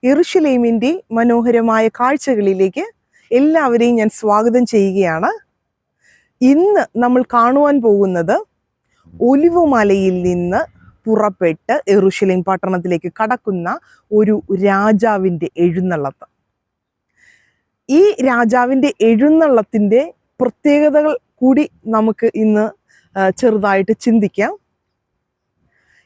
യെരുശലേമിൻ്റെ മനോഹരമായ കാഴ്ചകളിലേക്ക് എല്ലാവരെയും ഞാൻ സ്വാഗതം ചെയ്യുകയാണ്. ഇന്ന് നമ്മൾ കാണുവാൻ പോകുന്നത് ഒലിവുമലയിൽ നിന്ന് പുറപ്പെട്ട് യെരുശലേം പട്ടണത്തിലേക്ക് കടക്കുന്ന ഒരു രാജാവിൻ്റെ എഴുന്നള്ളത്ത്. ഈ രാജാവിൻ്റെ എഴുന്നള്ളത്തിൻ്റെ പ്രത്യേകതകൾ കൂടി നമുക്ക് ഇന്ന് ചെറുതായിട്ട് ചിന്തിക്കാം.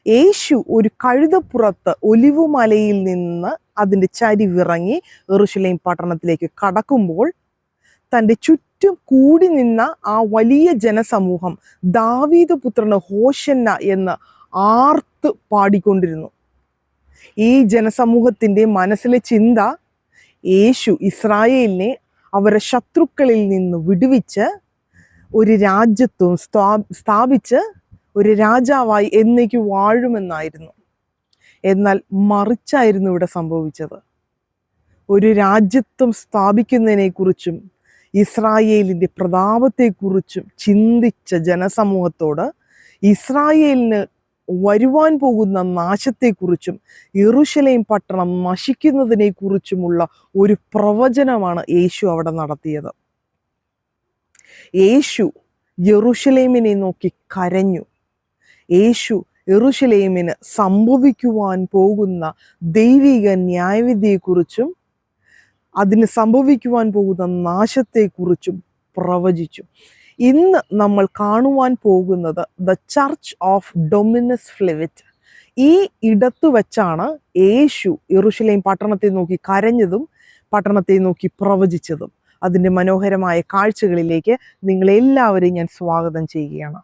യേശു ഒരു കഴുതപ്പുറത്ത് ഒലിവുമലയിൽ നിന്ന് അതിൻ്റെ ചരിവിറങ്ങി യെരുശലേം പട്ടണത്തിലേക്ക് കടക്കുമ്പോൾ തൻ്റെ ചുറ്റും കൂടി നിന്ന ആ വലിയ ജനസമൂഹം ദാവീദ് പുത്രന് ഹോശന്ന എന്ന് ആർത്ത് പാടിക്കൊണ്ടിരുന്നു. ഈ ജനസമൂഹത്തിൻ്റെ മനസ്സിലെ ചിന്ത, യേശു ഇസ്രായേലിനെ അവരുടെ ശത്രുക്കളിൽ നിന്ന് വിടുവിച്ച് ഒരു രാജ്യത്വം സ്ഥാപിച്ച് ഒരു രാജാവായി എന്നേക്ക് വാഴുമെന്നായിരുന്നു. എന്നാൽ മറിച്ചായിരുന്നു ഇവിടെ സംഭവിച്ചത്. ഒരു രാജ്യത്വം സ്ഥാപിക്കുന്നതിനെക്കുറിച്ചും ഇസ്രായേലിൻ്റെ പ്രതാപത്തെക്കുറിച്ചും ചിന്തിച്ച ജനസമൂഹത്തോട് ഇസ്രായേലിന് വരുവാൻ പോകുന്ന നാശത്തെക്കുറിച്ചും യെരുശലേം പട്ടണം നശിക്കുന്നതിനെക്കുറിച്ചുമുള്ള ഒരു പ്രവചനമാണ് യേശു അവിടെ നടത്തിയത്. യേശു യെരുശലേമിനെ നോക്കി കരഞ്ഞു. യേശു യെരുശലേമിന് സംഭവിക്കുവാൻ പോകുന്ന ദൈവിക ന്യായവിധിയെക്കുറിച്ചും അതിന് സംഭവിക്കുവാൻ പോകുന്ന നാശത്തെക്കുറിച്ചും പ്രവചിച്ചു. ഇന്ന് നമ്മൾ കാണുവാൻ പോകുന്നത് ദ ചർച്ച് ഓഫ് ഡൊമിനസ് ഫ്ലെവിറ്റ്. ഈ ഇടത്തു വെച്ചാണ് യേശു യെരുശലേം പട്ടണത്തെ നോക്കി കരഞ്ഞതും പട്ടണത്തെ നോക്കി പ്രവചിച്ചതും. അതിൻ്റെ മനോഹരമായ കാഴ്ചകളിലേക്ക് നിങ്ങളെല്ലാവരെയും ഞാൻ സ്വാഗതം ചെയ്യുകയാണ്.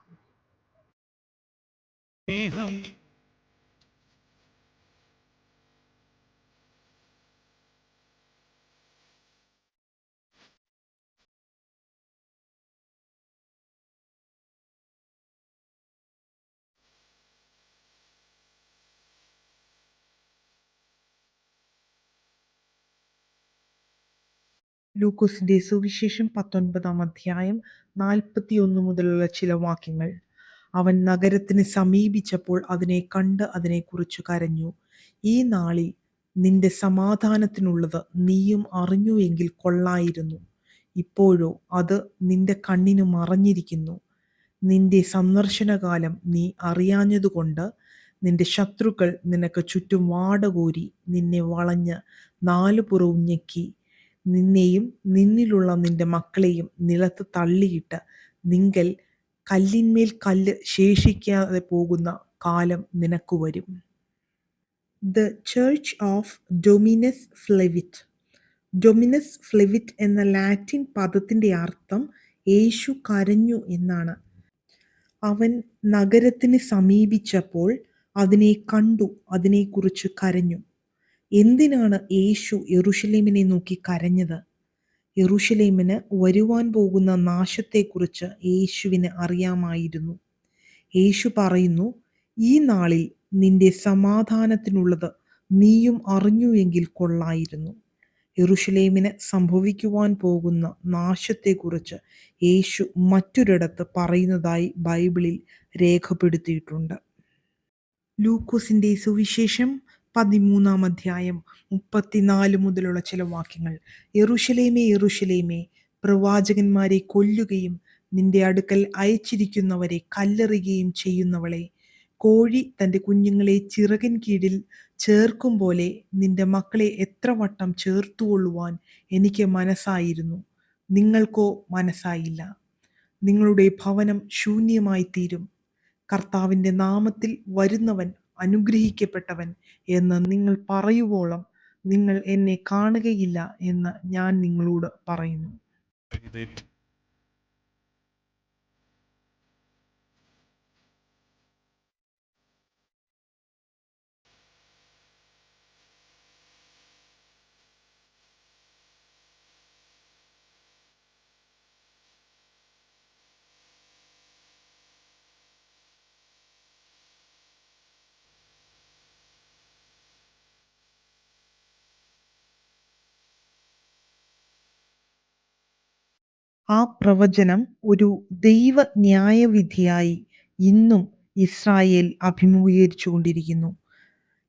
ലൂക്കോസിന്റെ സുവിശേഷം 19-ാം അധ്യായം 41 മുതലുള്ള ചില വാക്യങ്ങൾ. അവൻ നഗരത്തിന് സമീപിച്ചപ്പോൾ അതിനെ കണ്ട് അതിനെക്കുറിച്ച് കരഞ്ഞു. ഈ നാളിൽ നിന്റെ സമാധാനത്തിനുള്ളത് നീയും അറിഞ്ഞു എങ്കിൽ കൊള്ളായിരുന്നു. ഇപ്പോഴോ അത് നിന്റെ കണ്ണിന് മറഞ്ഞിരിക്കുന്നു. നിന്റെ സന്ദർശനകാലം നീ അറിയാഞ്ഞതുകൊണ്ട് നിന്റെ ശത്രുക്കൾ നിനക്ക് ചുറ്റും വാടകോരി നിന്നെ വളഞ്ഞ് നാലുപുറവും ഞെക്കി നിന്നെയും നിന്നിലുള്ള നിന്റെ മക്കളെയും നിലത്ത് തള്ളിയിട്ട് നിങ്കൽ കല്ലിന്മേൽ കല്ല് ശേഷിക്കാതെ പോകുന്ന കാലം നിനക്ക് വരും. The church of Dominus Flevit. Dominus Flevit എന്ന ലാറ്റിൻ പദത്തിൻ്റെ അർത്ഥം യേശു കരഞ്ഞു എന്നാണ്. അവൻ നഗരത്തിന് സമീപിച്ചപ്പോൾ അതിനെ കണ്ടു അതിനെക്കുറിച്ച് കരഞ്ഞു. എന്തിനാണ് യേശു യെരുശലേമിനെ നോക്കി കരഞ്ഞത്? യെരുശലേമിന് വരുവാൻ പോകുന്ന നാശത്തെക്കുറിച്ച് യേശുവിന് അറിയാമായിരുന്നു. യേശു പറയുന്നു, ഈ നാളിൽ നിന്റെ സമാധാനത്തിനുള്ളത് നീയും അറിഞ്ഞു എങ്കിൽ കൊള്ളായിരുന്നു. യെരുശലേമിന് സംഭവിക്കുവാൻ പോകുന്ന നാശത്തെക്കുറിച്ച് യേശു മറ്റൊരിടത്ത് പറയുന്നതായി ബൈബിളിൽ രേഖപ്പെടുത്തിയിട്ടുണ്ട്. ലൂക്കോസിന്റെ സുവിശേഷം 13-ാം അധ്യായം 34 മുതലുള്ള ചില വാക്യങ്ങൾ. യെരുശലേമേ യെരുശലേമേ, പ്രവാചകന്മാരെ കൊല്ലുകയും നിന്റെ അടുക്കൽ അയച്ചിരിക്കുന്നവരെ കല്ലെറിയുകയും ചെയ്യുന്നവളെ, കോഴി തൻ്റെ കുഞ്ഞുങ്ങളെ ചിറകിൻ കീഴിൽ ചേർക്കും പോലെ നിന്റെ മക്കളെ എത്ര വട്ടം ചേർത്തുകൊള്ളുവാൻ എനിക്ക് മനസ്സായിരുന്നു, നിങ്ങൾക്കോ മനസ്സായില്ല. നിങ്ങളുടെ ഭവനം ശൂന്യമായി തീരും. കർത്താവിൻ്റെ നാമത്തിൽ വരുന്നവൻ അനുഗ്രഹിക്കപ്പെട്ടവൻ എന്ന് നിങ്ങൾ പറയുവോളം നിങ്ങൾ എന്നെ കാണുകയില്ല എന്ന് ഞാൻ നിങ്ങളോട് പറയുന്നു. ആ പ്രവചനം ഒരു ദൈവ ന്യായവിധിയായി ഇന്നും ഇസ്രായേൽ അഭിമുഖീകരിച്ചുകൊണ്ടിരിക്കുന്നു.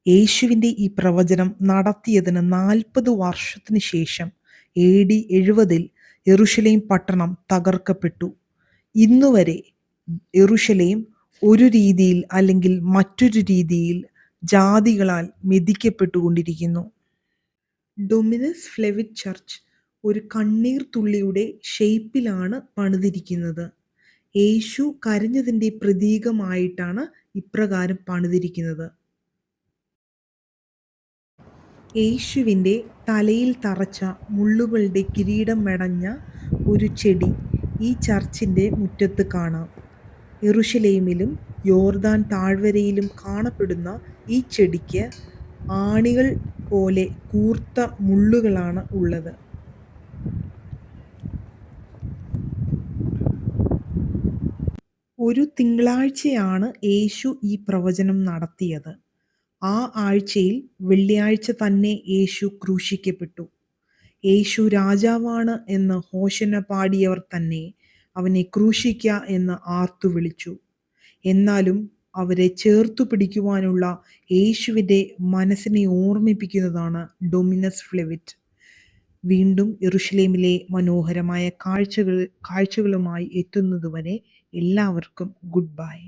യേശുവിൻ്റെ ഈ പ്രവചനം നടത്തിയതിന് 40 വർഷത്തിന് ശേഷം AD 70 യെരുശലേം പട്ടണം തകർക്കപ്പെട്ടു. ഇന്നുവരെ യെരുശലേം ഒരു രീതിയിൽ അല്ലെങ്കിൽ മറ്റൊരു രീതിയിൽ ജാതികളാൽ മെതിക്കപ്പെട്ടുകൊണ്ടിരിക്കുന്നു. ഡൊമിനസ് ഫ്ലെവിറ്റ് ചർച്ച് ഒരു കണ്ണീർ തുള്ളിയുടെ ഷേപ്പിലാണ് പണിതിരിക്കുന്നത്. യേശു കരഞ്ഞതിൻ്റെ പ്രതീകമായിട്ടാണ് ഇപ്രകാരം പണിതിരിക്കുന്നത്. യേശുവിൻ്റെ തലയിൽ തറച്ച മുള്ളുകളുടെ കിരീടം മെടഞ്ഞ ഒരു ചെടി ഈ ചർച്ചിൻ്റെ മുറ്റത്ത് കാണാം. യെരുശലേമിലും യോർദാൻ താഴ്വരയിലും കാണപ്പെടുന്ന ഈ ചെടിക്ക് ആണികൾ പോലെ കൂർത്ത മുള്ളുകളാണ് ഉള്ളത്. ഒരു തിങ്കളാഴ്ചയാണ് യേശു ഈ പ്രവചനം നടത്തിയത്. ആ ആഴ്ചയിൽ വെള്ളിയാഴ്ച തന്നെ യേശു ക്രൂശിക്കപ്പെട്ടു. യേശു രാജാവാണ് എന്ന് ഹോശന്ന പാടിയവർ തന്നെ അവനെ ക്രൂശിക്ക എന്ന് ആർത്തു വിളിച്ചു. എന്നാലും അവരെ ചേർത്തു പിടിക്കുവാനുള്ള യേശുവിൻ്റെ മനസ്സിനെ ഓർമ്മിപ്പിക്കുന്നതാണ് ഡൊമിനസ് ഫ്ലെവിറ്റ്. വീണ്ടും യെരുശലേമിലെ മനോഹരമായ കാഴ്ചകളുമായി എത്തുന്നതുവരെ എല്ലാവർക്കും ഗുഡ് ബൈ.